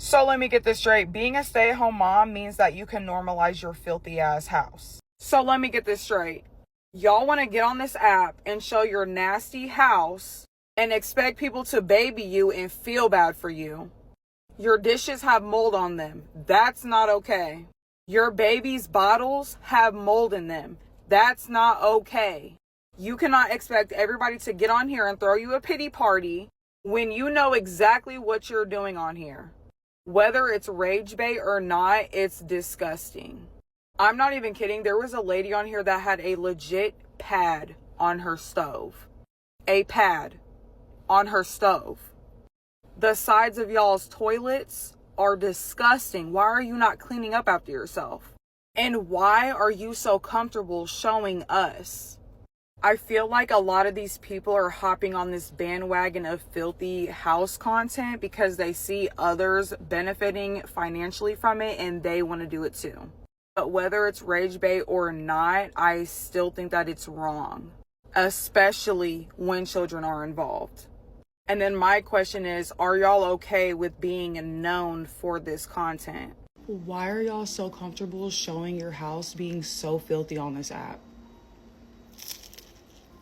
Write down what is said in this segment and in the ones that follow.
So let me get this straight. Being a stay-at-home mom means that you can normalize your filthy ass house. So let me get this straight. Y'all want to get on this app and show your nasty house and expect people to baby you and feel bad for you. Your dishes have mold on them. That's not okay. Your baby's bottles have mold in them. That's not okay. You cannot expect everybody to get on here and throw you a pity party when you know exactly what you're doing on here. Whether it's rage bait or not, it's disgusting. I'm not even kidding. There was a lady on here that had a legit pad on her stove. A pad on her stove. The sides of y'all's toilets are disgusting. Why are you not cleaning up after yourself? And why are you so comfortable showing us? I feel like a lot of these people are hopping on this bandwagon of filthy house content because they see others benefiting financially from it and they want to do it too. But whether it's rage bait or not, I still think that it's wrong, especially when children are involved. And then my question is, are y'all okay with being known for this content? Why are y'all so comfortable showing your house being so filthy on this app?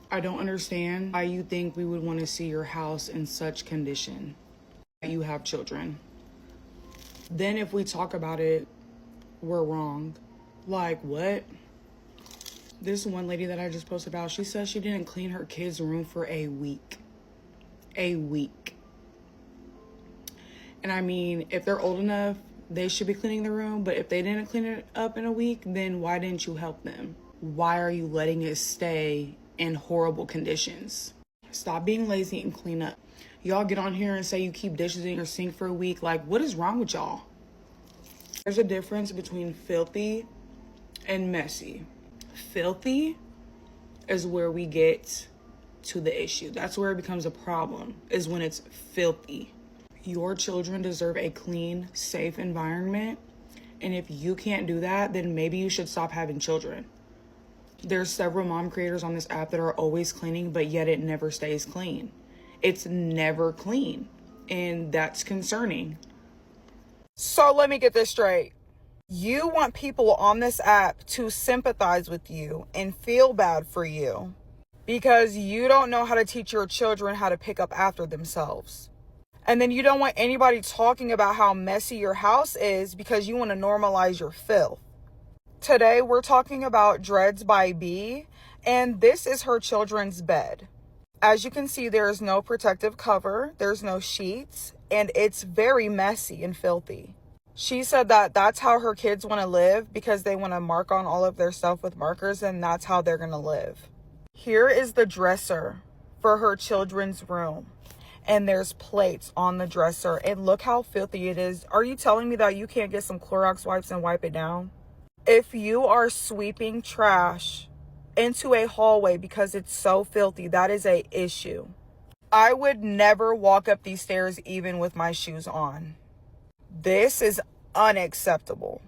I don't understand why you think we would want to see your house in such condition. You have children. Then if we talk about it, we're wrong. Like what? This one lady that I just posted about, she says she didn't clean her kids' room for a week. A week. And I mean, if they're old enough, they should be cleaning the room. But if they didn't clean it up in a week, then why didn't you help them? Why are you letting it stay in horrible conditions? Stop being lazy and clean up. Y'all get on here and say you keep dishes in your sink for a week. Like, what is wrong with y'all? There's a difference between filthy and messy. Filthy is where we get to the issue. That's where it becomes a problem, is when it's filthy. Your children deserve a clean, safe environment. And if you can't do that, then maybe you should stop having children. There's several mom creators on this app that are always cleaning, but yet it never stays clean. It's never clean. And that's concerning. So let me get this straight. You want people on this app to sympathize with you and feel bad for you because you don't know how to teach your children how to pick up after themselves. And then you don't want anybody talking about how messy your house is because you want to normalize your filth. Today, we're talking about Dreads by B, and this is her children's bed. As you can see, there is no protective cover, there's no sheets, and it's very messy and filthy. She said that that's how her kids want to live because they want to mark on all of their stuff with markers, and that's how they're going to live. Here is the dresser for her children's room, and there's plates on the dresser, and look how filthy it is. Are you telling me that you can't get some Clorox wipes and wipe it down? If you are sweeping trash into a hallway because it's so filthy, that is an issue. I would never walk up these stairs even with my shoes on. This is unacceptable.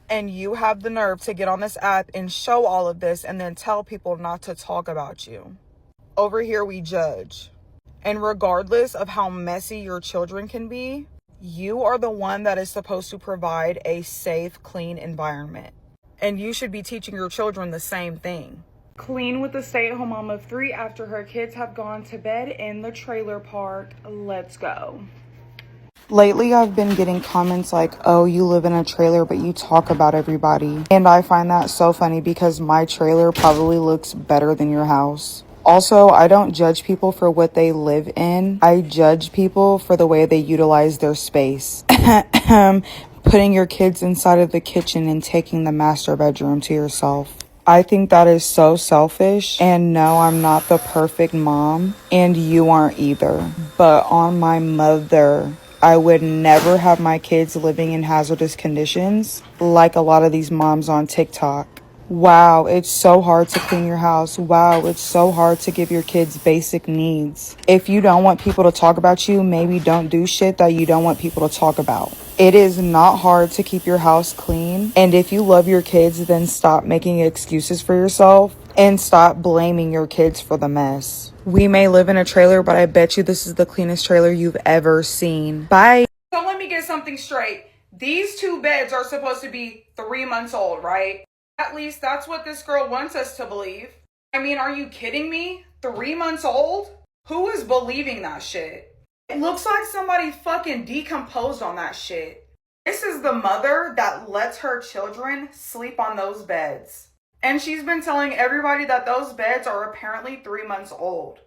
And you have the nerve to get on this app and show all of this and then tell people not to talk about you. Over here we judge. And regardless of how messy your children can be, you are the one that is supposed to provide a safe, clean environment. And you should be teaching your children the same thing. Clean with the stay-at-home mom of 3 after her kids have gone to bed in the trailer park. Let's go. Lately, I've been getting comments like, oh, you live in a trailer, but you talk about everybody. And I find that so funny because my trailer probably looks better than your house. Also, I don't judge people for what they live in. I judge people for the way they utilize their space. Putting your kids inside of the kitchen and taking the master bedroom to yourself. I think that is so selfish. And no, I'm not the perfect mom. And you aren't either. But on my mother, I would never have my kids living in hazardous conditions like a lot of these moms on TikTok. Wow, it's so hard to clean your house. Wow, it's so hard to give your kids basic needs. If you don't want people to talk about you, maybe don't do shit that you don't want people to talk about. It is not hard to keep your house clean. And if you love your kids, then stop making excuses for yourself and stop blaming your kids for the mess. We may live in a trailer, but I bet you this is the cleanest trailer you've ever seen. Bye. So let me get something something straight. These two beds are supposed to be 3 months old, right? At least that's what this girl wants us to believe. I mean, are you kidding me? 3 months old? Who is believing that shit? It looks like somebody fucking decomposed on that shit. This is the mother that lets her children sleep on those beds. And she's been telling everybody that those beds are apparently 3 months old.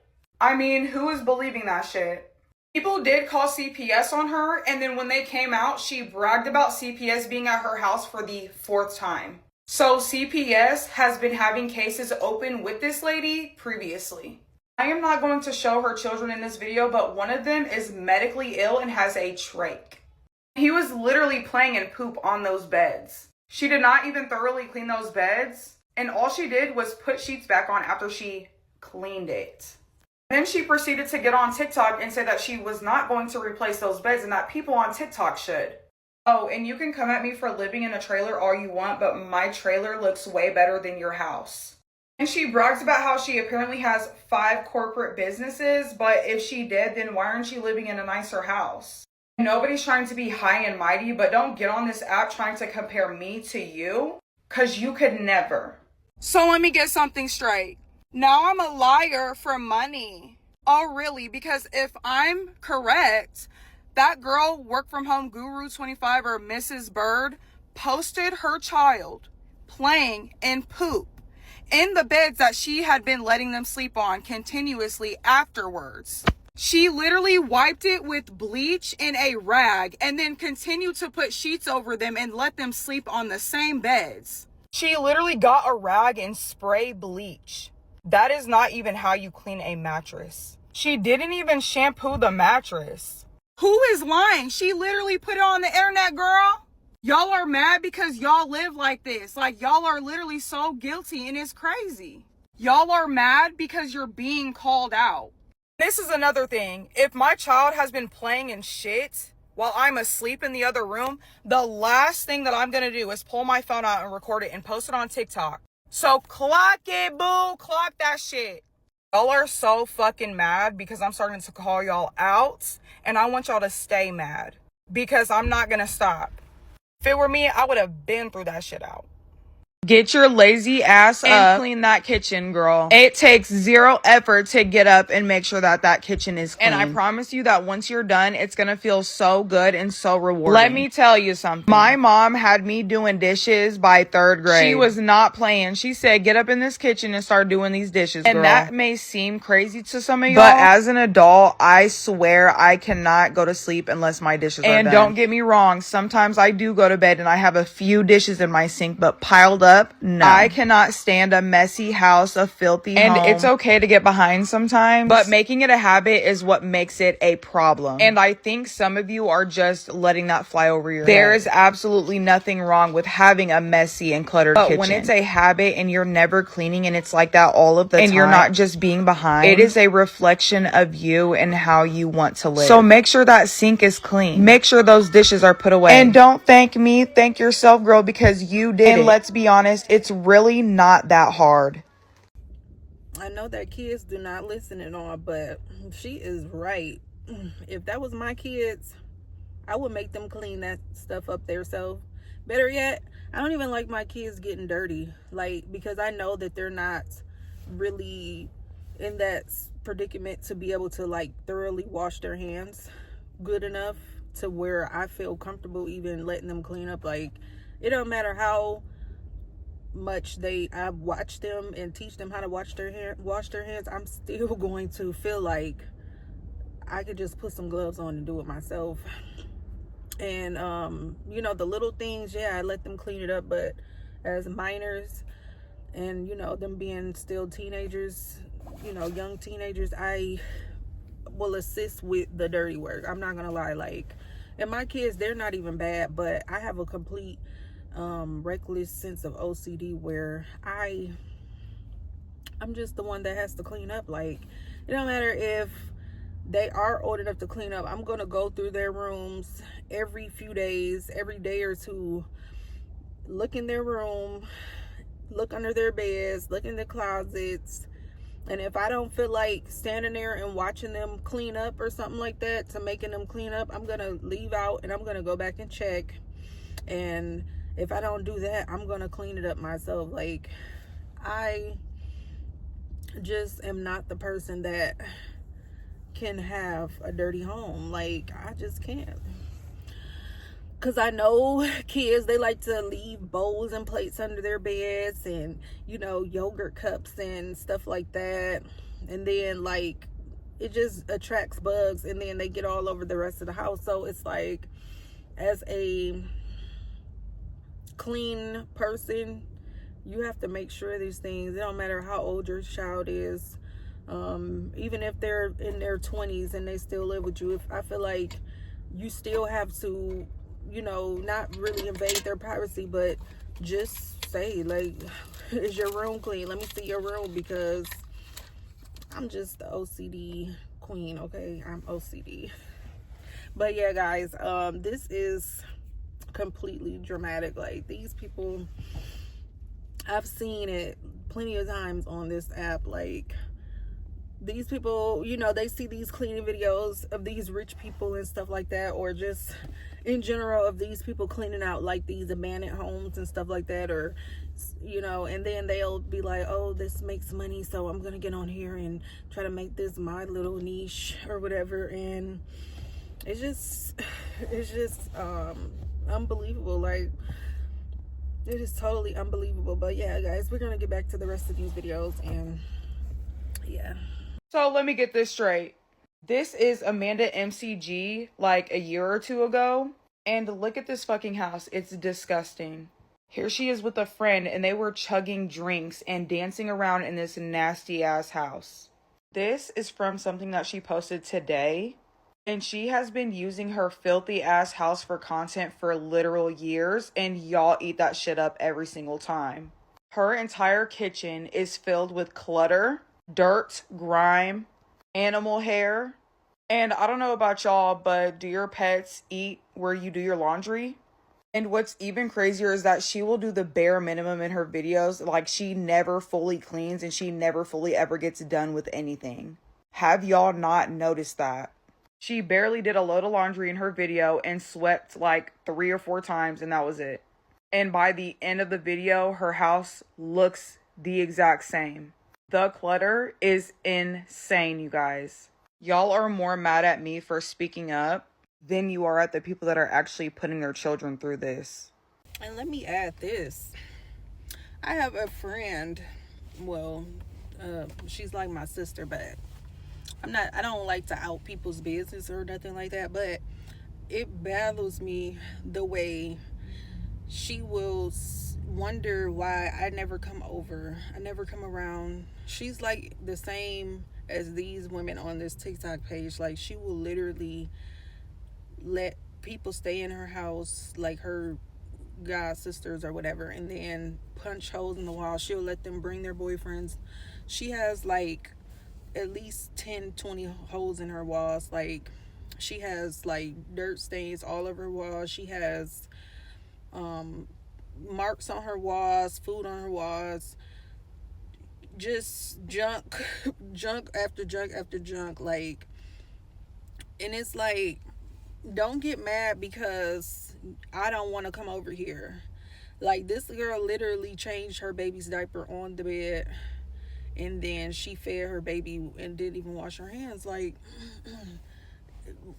I mean, who is believing that shit? People did call CPS on her, and then when they came out, she bragged about CPS being at her house for the 4th time. So CPS has been having cases open with this lady previously. I am not going to show her children in this video, but one of them is medically ill and has a trach. He was literally playing in poop on those beds. She did not even thoroughly clean those beds, and all she did was put sheets back on after she cleaned it. Then she proceeded to get on TikTok and say that she was not going to replace those beds and that people on TikTok should. Oh, and you can come at me for living in a trailer all you want, but my trailer looks way better than your house. And she brags about how she apparently has 5 corporate businesses, but if she did, then why aren't you living in a nicer house? Nobody's trying to be high and mighty, but don't get on this app trying to compare me to you, because you could never. So let me get something straight. Now I'm a liar for money. Oh, really? Because if I'm correct, that girl, Work From Home Guru 25 or Mrs. Bird, posted her child playing in poop in the beds that she had been letting them sleep on continuously afterwards. She literally wiped it with bleach in a rag and then continued to put sheets over them and let them sleep on the same beds. She literally got a rag and spray bleach. That is not even how you clean a mattress. She didn't even shampoo the mattress. Who is lying? She literally put it on the internet, girl. Y'all are mad because y'all live like this. Like, y'all are literally so guilty and it's crazy. Y'all are mad because you're being called out. This is another thing. If my child has been playing in shit while I'm asleep in the other room, the last thing that I'm going to do is pull my phone out and record it and post it on TikTok. So clock it, boo. Clock that shit. Y'all are so fucking mad because I'm starting to call y'all out, and I want y'all to stay mad because I'm not going to stop. If it were me, I would have been through that shit out. Get your lazy ass up and clean that kitchen, girl. It takes 0 effort to get up and make sure that that kitchen is clean. And I promise you that once you're done, it's gonna feel so good and so rewarding. Let me tell you something. My mom had me doing dishes by 3rd grade. She was not playing. She said, get up in this kitchen and start doing these dishes, girl. And that may seem crazy to some of y'all, but as an adult, I swear I cannot go to sleep unless my dishes are done. And don't get me wrong, sometimes I do go to bed and I have a few dishes in my sink, but piled up, no. I cannot stand a messy house, a filthy home. And it's okay to get behind sometimes, but making it a habit is what makes it a problem. And I think some of you are just letting that fly over your head. There is absolutely nothing wrong with having a messy and cluttered kitchen. But when it's a habit and you're never cleaning and it's like that all of the time, and you're not just being behind, it is a reflection of you and how you want to live. So make sure that sink is clean. Make sure those dishes are put away. And don't thank me, thank yourself, girl, because you did it. And let's be honest, it's really not that hard. I know that kids do not listen at all, but she is right. If that was my kids, I would make them clean that stuff up there. So better yet, I don't even like my kids getting dirty, like, because I know that they're not really in that predicament to be able to like thoroughly wash their hands good enough to where I feel comfortable even letting them clean up. Like, it don't matter how much I watch them and teach them how to wash their hands, I'm still going to feel like I could just put some gloves on and do it myself. And you know, the little things, yeah, I let them clean it up, but as minors and, you know, them being still teenagers, you know, young teenagers, I will assist with the dirty work. I'm not gonna lie. Like, and my kids, they're not even bad, but I have a complete reckless sense of OCD where I'm just the one that has to clean up. Like, it don't matter if they are old enough to clean up, I'm gonna go through their rooms every few days, every day or two, look in their room, look under their beds, look in the closets, And if I don't feel like standing there and watching them clean up or something like that, to making them clean up, I'm gonna leave out and I'm gonna go back and check. And if I don't do that, I'm gonna clean it up myself. Like, I just am not the person that can have a dirty home. Like, I just can't. Because I know kids, they like to leave bowls and plates under their beds and, you know, yogurt cups and stuff like that. And then, like, it just attracts bugs, and then they get all over the rest of the house. So it's like, as a clean person, you have to make sure these things, it don't matter how old your child is, even if they're in their 20s and they still live with you, I feel like you still have to, you know, not really invade their privacy, but just say, like, is your room clean? Let me see your room, because I'm just the OCD queen, okay? I'm OCD. But yeah, guys, this is completely dramatic. Like, these people, I've seen it plenty of times on this app. Like, these people, you know, they see these cleaning videos of these rich people and stuff like that, or just in general of these people cleaning out like these abandoned homes and stuff like that, or, you know, and then they'll be like, oh, this makes money, so I'm gonna get on here and try to make this my little niche or whatever. And it's just unbelievable. Like, it is totally unbelievable. But yeah, guys, we're gonna get back to the rest of these videos. And yeah, So let me get this straight. This is Amanda MCG like a year or two ago. And look at this fucking house. It's disgusting. Here she is with a friend, and they were chugging drinks and dancing around in this nasty ass house. This is from something that she posted today. And she has been using her filthy ass house for content for literal years, and y'all eat that shit up every single time. Her entire kitchen is filled with clutter, dirt, grime, animal hair. And I don't know about y'all, but do your pets eat where you do your laundry? And what's even crazier is that she will do the bare minimum in her videos. Like, she never fully cleans and she never fully ever gets done with anything. Have y'all not noticed that? She barely did a load of laundry in her video and swept like 3 or 4 times, and that was it. And by the end of the video, her house looks the exact same. The clutter is insane, you guys. Y'all are more mad at me for speaking up than you are at the people that are actually putting their children through this. and let me add this. I have a friend, well, she's like my sister, but I don't like to out people's business or nothing like that, but it baffles me the way she will wonder why I never come over. I never come around. She's like the same as these women on this TikTok page. Like, she will literally let people stay in her house, like her god sisters or whatever, and then punch holes in the wall. She'll let them bring their boyfriends. She has like at least 10-20 holes in her walls. Like, she has like dirt stains all over her walls. She has marks on her walls, food on her walls, just junk junk after junk after junk. Like, and it's like, don't get mad because I don't want to come over here. Like, this girl literally changed her baby's diaper on the bed, and then she fed her baby and didn't even wash her hands. Like,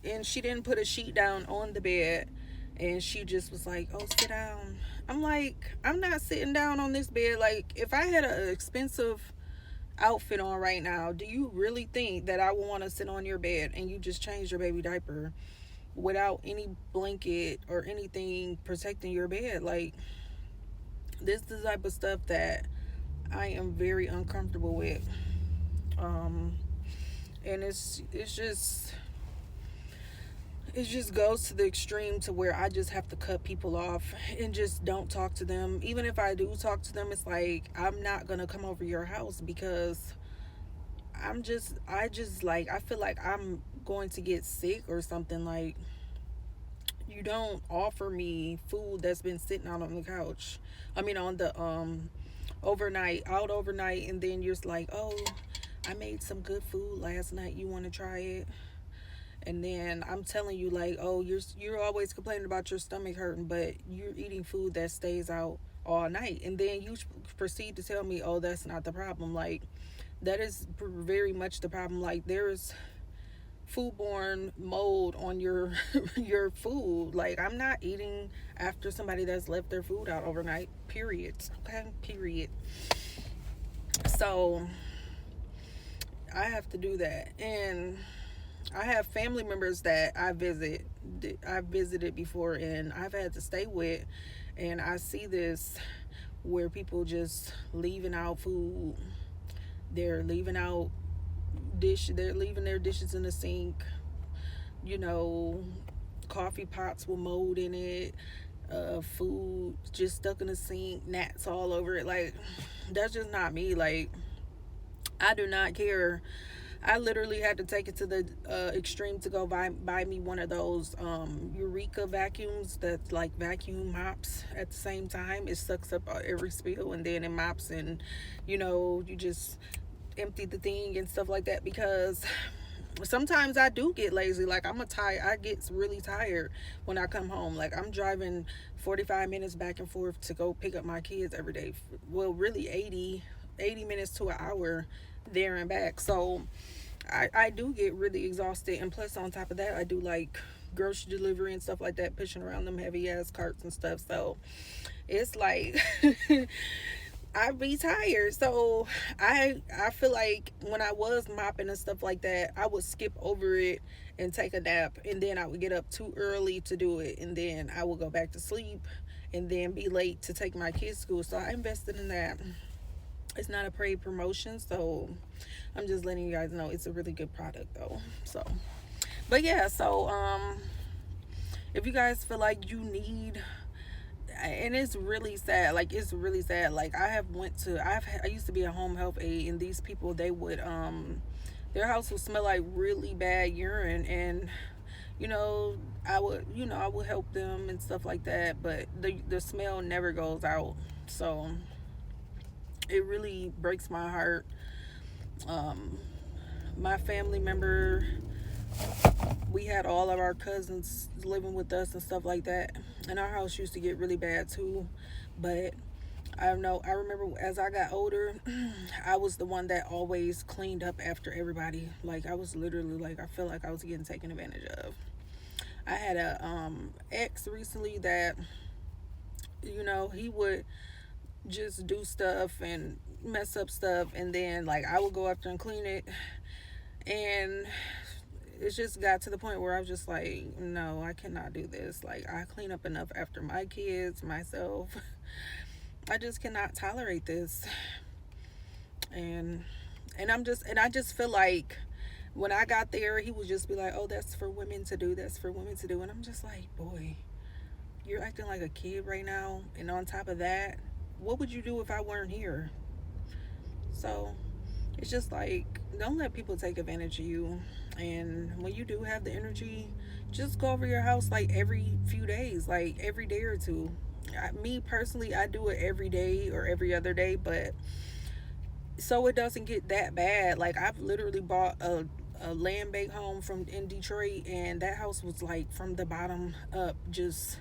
and she didn't put a sheet down on the bed, and she just was like, oh, sit down. I'm like, I'm not sitting down on this bed. Like, if I had an expensive outfit on right now, do you really think that I would want to sit on your bed and you just changed your baby diaper without any blanket or anything protecting your bed? Like, this is the type of stuff that I am very uncomfortable with. And it just goes to the extreme to where I just have to cut people off and just don't talk to them. Even if I do talk to them, it's like, I'm not gonna come over your house because I feel like I'm going to get sick or something. Like, you don't offer me food that's been sitting out on the couch. I mean, on the overnight, and then you're just like, oh, I made some good food last night. You want to try it? And then I'm telling you, like, oh, you're always complaining about your stomach hurting, but you're eating food that stays out all night. And then you proceed to tell me, oh, that's not the problem. Like, that is very much the problem. Like, there's foodborne mold on your your food. Like, I'm not eating after somebody that's left their food out overnight. Period. Okay, period. So I have to do that. And I have family members that I've visited before, and I've had to stay with, and I see this where people just leaving out food. They're leaving out they're leaving their dishes in the sink. You know, coffee pots with mold in it, food just stuck in the sink, gnats all over it. Like, that's just not me. Like, I do not care. I literally had to take it to the extreme to go buy me one of those Eureka vacuums that like vacuum mops at the same time. It sucks up every spill and then it mops, and you just empty the thing and stuff like that, because sometimes I do get lazy. Like, I get really tired when I come home. Like, I'm driving 45 minutes back and forth to go pick up my kids every day. Well, really 80 minutes to an hour there and back. So I do get really exhausted, and plus on top of that, I do like grocery delivery and stuff like that, pushing around them heavy ass carts and stuff. So it's like I be tired. So I feel like when I was mopping and stuff like that, I would skip over it and take a nap, and then I would get up too early to do it, and then I would go back to sleep and then be late to take my kids to school. So I invested in that. It's not a paid promotion, so I'm just letting you guys know it's a really good product though. So, but yeah, so if you guys feel like you need, and it's really sad, like it's really sad. Like, I used to be a home health aide, and these people, they would their house would smell like really bad urine, and I would help them and stuff like that, but the smell never goes out. So it really breaks my heart. My family member, we had all of our cousins living with us and stuff like that, and our house used to get really bad too. But I remember as I got older, I was the one that always cleaned up after everybody. Like, I was literally, like, I feel like I was getting taken advantage of. I had a ex recently that he would just do stuff and mess up stuff, and then like I would go after and clean it, and it just got to the point where I was just like, no, I cannot do this. Like, I clean up enough after my kids, myself. I just cannot tolerate this. And I just feel like when I got there, he would just be like, oh, that's for women to do, that's for women to do. And I'm just like, boy, you're acting like a kid right now. And on top of that, what would you do if I weren't here? So it's just like, don't let people take advantage of you. And when you do have the energy, just go over your house like every few days, like every day or two. Me personally, I do it every day or every other day, but so it doesn't get that bad. Like, I've literally bought a land bank home in Detroit, and that house was like from the bottom up just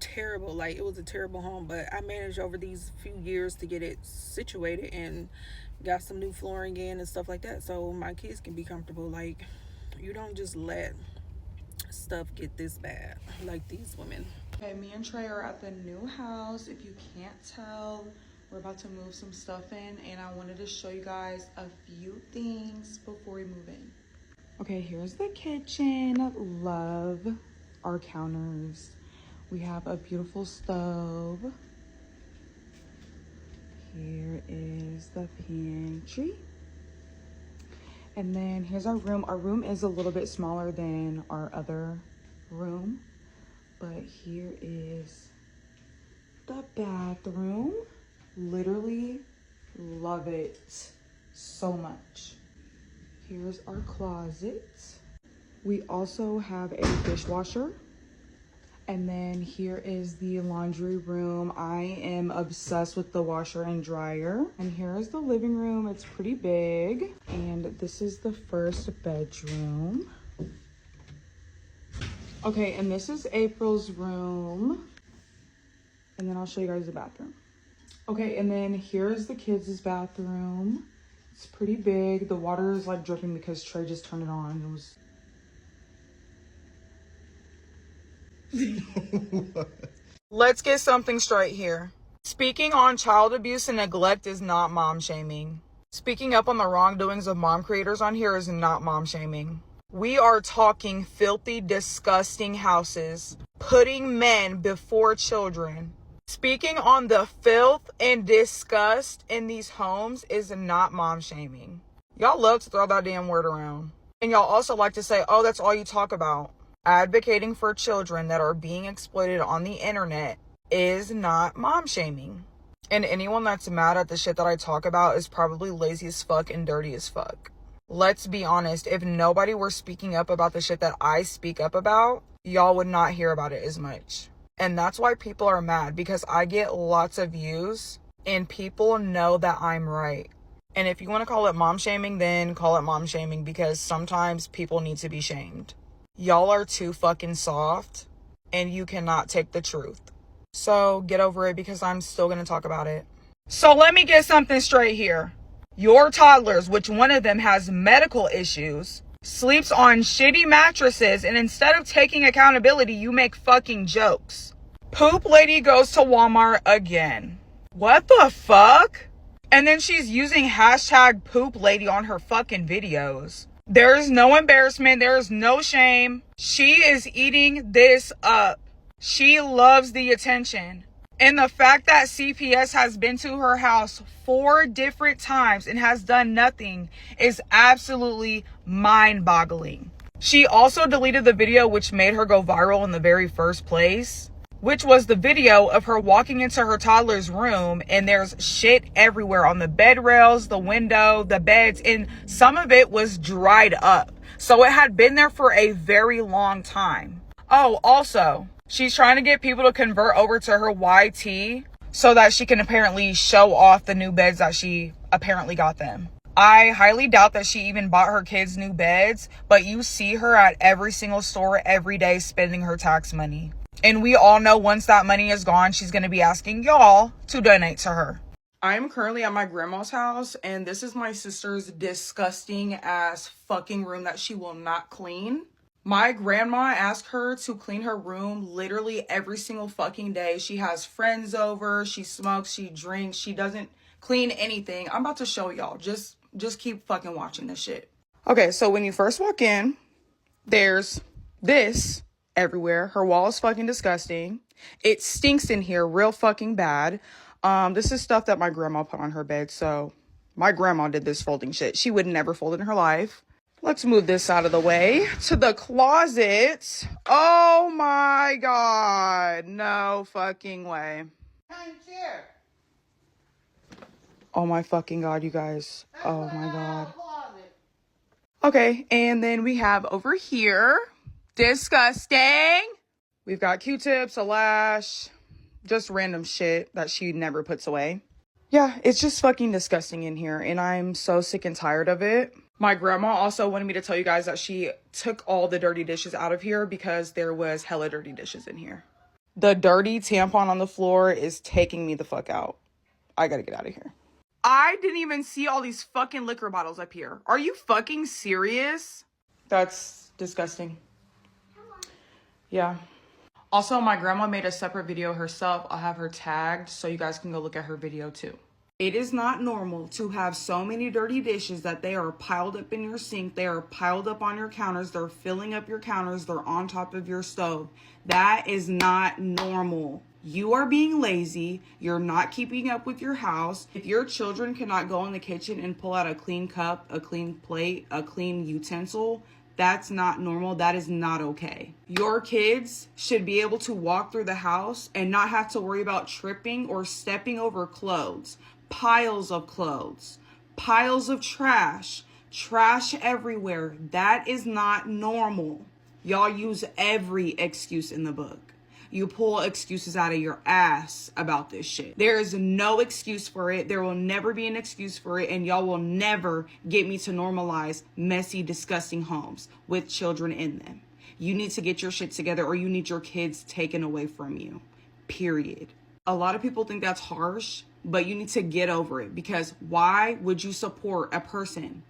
terrible. Like, it was a terrible home, but I managed over these few years to get it situated and got some new flooring in and stuff like that, so my kids can be comfortable. Like, you don't just let stuff get this bad like these women. Okay, me and Trey are at the new house. If you can't tell, we're about to move some stuff in, and I wanted to show you guys a few things before we move in. Okay, here's the kitchen. Love our counters. We have a beautiful stove. Here is the pantry. And then here's our room. Our room is a little bit smaller than our other room, but here is the bathroom. Literally love it so much. Here's our closet. We also have a dishwasher, And then here is the laundry room. I am obsessed with the washer and dryer. And here is the living room. It's pretty big. And this is the first bedroom. Okay, and this is April's room. And then I'll show you guys the bathroom. Okay, and then here's the kids' bathroom. It's pretty big. The water is like dripping because Trey just turned it on. It was... Let's get something straight here. Speaking on child abuse and neglect is not mom shaming. Speaking up on the wrongdoings of mom creators on here is not mom shaming. We are talking filthy, disgusting houses, putting men before children. Speaking on the filth and disgust in these homes is not mom shaming. Y'all love to throw that damn word around. And y'all also like to say, oh, that's all you talk about. Advocating for children that are being exploited on the internet is not mom shaming. And anyone that's mad at the shit that I talk about is probably lazy as fuck and dirty as fuck. Let's be honest, if nobody were speaking up about the shit that I speak up about, y'all would not hear about it as much. And that's why people are mad, because I get lots of views and people know that I'm right. And if you want to call it mom shaming, then call it mom shaming, because sometimes people need to be shamed. Y'all are too fucking soft and you cannot take the truth. So get over it, because I'm still going to talk about it. So let me get something straight here. Your toddlers, which one of them has medical issues, sleeps on shitty mattresses, and instead of taking accountability, you make fucking jokes. Poop lady goes to Walmart again. What the fuck? And then she's using hashtag poop lady on her fucking videos. There is no embarrassment. There is no shame. She is eating this up. She loves the attention. And the fact that CPS has been to her house 4 different times and has done nothing is absolutely mind-boggling. She also deleted the video which made her go viral in the very first place, which was the video of her walking into her toddler's room and there's shit everywhere on the bed rails, the window, the beds, and some of it was dried up. So it had been there for a very long time. Oh, also, she's trying to get people to convert over to her YT so that she can apparently show off the new beds that she apparently got them. I highly doubt that she even bought her kids new beds, but you see her at every single store every day spending her tax money. And we all know once that money is gone, she's going to be asking y'all to donate to her. I'm currently at my grandma's house, and this is my sister's disgusting ass fucking room that she will not clean. My grandma asked her to clean her room literally every single fucking day. She has friends over, she smokes, she drinks, she doesn't clean anything. I'm about to show y'all. Just keep fucking watching this shit. Okay, so when you first walk in, there's this everywhere. Her wall is fucking disgusting. It stinks in here real fucking bad. This is stuff that my grandma put on her bed, so my grandma did this folding shit. She would never fold in her life. Let's move this out of the way. To the closet. Oh my god. No fucking way. Oh my fucking god, you guys. Oh my god. Okay, and then we have over here, disgusting. We've got Q-tips, a lash, just random shit that she never puts away. Yeah, it's just fucking disgusting in here, and I'm so sick and tired of it. My grandma also wanted me to tell you guys that she took all the dirty dishes out of here because there was hella dirty dishes in here. The dirty tampon on the floor is taking me the fuck out. I gotta get out of here. I didn't even see all these fucking liquor bottles up here. Are you fucking serious? That's disgusting. Yeah. Also, my grandma made a separate video herself. I'll have her tagged so you guys can go look at her video too. It is not normal to have so many dirty dishes that they are piled up in your sink. They are piled up on your counters. They're filling up your counters. They're on top of your stove. That is not normal. You are being lazy. You're not keeping up with your house. If your children cannot go in the kitchen and pull out a clean cup, a clean plate, a clean utensil, that's not normal. That is not okay. Your kids should be able to walk through the house and not have to worry about tripping or stepping over clothes. Piles of clothes, piles of trash everywhere. That is not normal. Y'all use every excuse in the book. You pull excuses out of your ass about this shit. There is no excuse for it. There will never be an excuse for it. And y'all will never get me to normalize messy, disgusting homes with children in them. You need to get your shit together, or you need your kids taken away from you. Period. A lot of people think that's harsh, but you need to get over it, because why would you support a person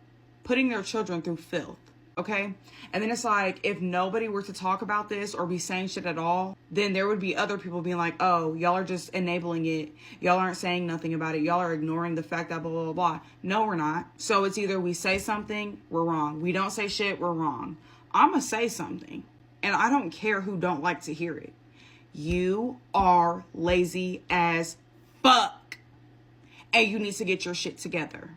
putting their children through filth? Okay? And then it's like, if nobody were to talk about this or be saying shit at all, then there would be other people being like, oh, y'all are just enabling it. Y'all aren't saying nothing about it. Y'all are ignoring the fact that blah, blah, blah, blah. No, we're not. So it's either we say something, we're wrong. We don't say shit, we're wrong. I'm gonna say something, and I don't care who don't like to hear it. You are lazy as fuck, and you need to get your shit together.